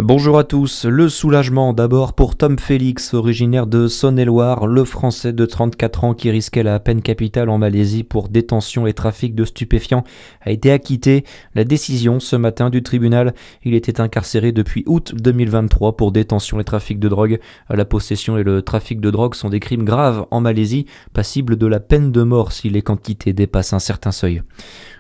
Bonjour à tous, le soulagement d'abord pour Tom Félix, originaire de Saône-et-Loire, le Français de 34 ans qui risquait la peine capitale en Malaisie pour détention et trafic de stupéfiants, a été acquitté. La décision ce matin du tribunal, il était incarcéré depuis août 2023 pour détention et trafic de drogue. La possession et le trafic de drogue sont des crimes graves en Malaisie, passibles de la peine de mort si les quantités dépassent un certain seuil.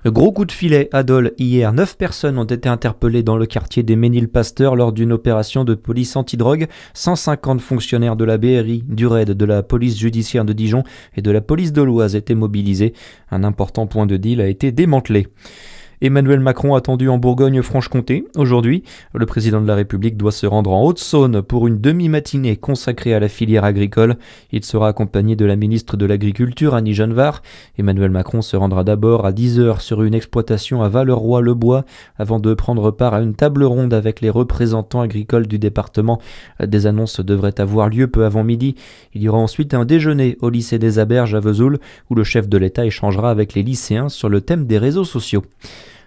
Gros coup de filet à Dole hier, 9 personnes ont été interpellées dans le quartier des Ménil-Pasteur lors d'une opération de police antidrogue. 150 fonctionnaires de la BRI, du RAID, de la police judiciaire de Dijon et de la police de l'Oise étaient mobilisés. Un important point de deal a été démantelé. Emmanuel Macron attendu en Bourgogne-Franche-Comté. Aujourd'hui, le président de la République doit se rendre en Haute-Saône pour une demi-matinée consacrée à la filière agricole. Il sera accompagné de la ministre de l'Agriculture, Annie Genevard. Emmanuel Macron se rendra d'abord à 10h sur une exploitation à Valleroy-le-Bois avant de prendre part à une table ronde avec les représentants agricoles du département. Des annonces devraient avoir lieu peu avant midi. Il y aura ensuite un déjeuner au lycée des Aberges à Vesoul où le chef de l'État échangera avec les lycéens sur le thème des réseaux sociaux.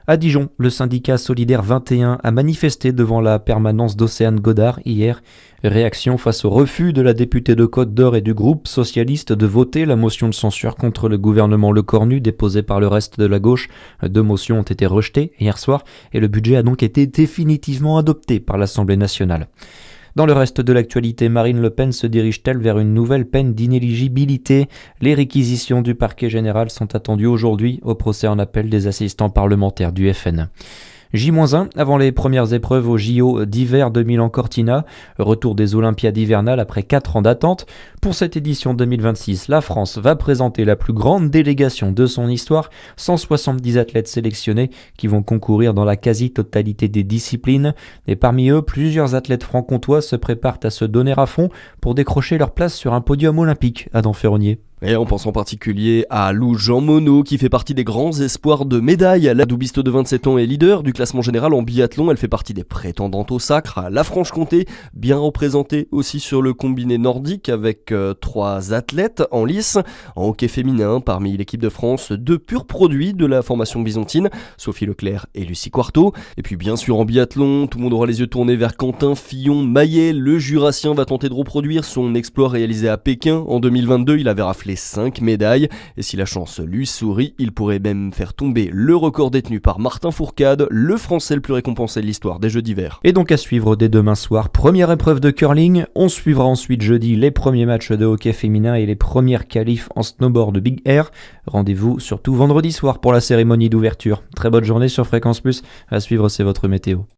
À Dijon, le syndicat Solidaire 21 a manifesté devant la permanence d'Océane Godard hier. Réaction face au refus de la députée de Côte d'Or et du groupe socialiste de voter la motion de censure contre le gouvernement Lecornu déposée par le reste de la gauche. 2 motions ont été rejetées hier soir et le budget a donc été définitivement adopté par l'Assemblée nationale. Dans le reste de l'actualité, Marine Le Pen se dirige-t-elle vers une nouvelle peine d'inéligibilité ? Les réquisitions du parquet général sont attendues aujourd'hui au procès en appel des assistants parlementaires du FN. J-1 avant les premières épreuves au JO d'hiver de Milan-Cortina, retour des Olympiades hivernales après 4 ans d'attente. Pour cette édition 2026, la France va présenter la plus grande délégation de son histoire, 170 athlètes sélectionnés qui vont concourir dans la quasi-totalité des disciplines. Et parmi eux, plusieurs athlètes franc-comtois se préparent à se donner à fond pour décrocher leur place sur un podium olympique. Adam Ferronnier. Et on pense en particulier à Lou Jean Monod qui fait partie des grands espoirs de médaille. La doubliste de 27 ans est leader du classement général en biathlon. Elle fait partie des prétendantes au sacre. La Franche-Comté, bien représentée aussi sur le combiné nordique avec 3 athlètes en lice. En hockey féminin, parmi l'équipe de France, 2 purs produits de la formation byzantine, Sophie Leclerc et Lucie Quarto. Et puis bien sûr en biathlon, tout le monde aura les yeux tournés vers Quentin Fillon-Maillet. Le Jurassien va tenter de reproduire son exploit réalisé à Pékin en 2022. Il avait raflé les 5 médailles, et si la chance lui sourit, il pourrait même faire tomber le record détenu par Martin Fourcade, le Français le plus récompensé de l'histoire des Jeux d'hiver. Et donc à suivre dès demain soir, première épreuve de curling, on suivra ensuite jeudi les premiers matchs de hockey féminin et les premières qualifs en snowboard Big Air. Rendez-vous surtout vendredi soir pour la cérémonie d'ouverture. Très bonne journée sur Fréquence Plus, à suivre c'est votre météo.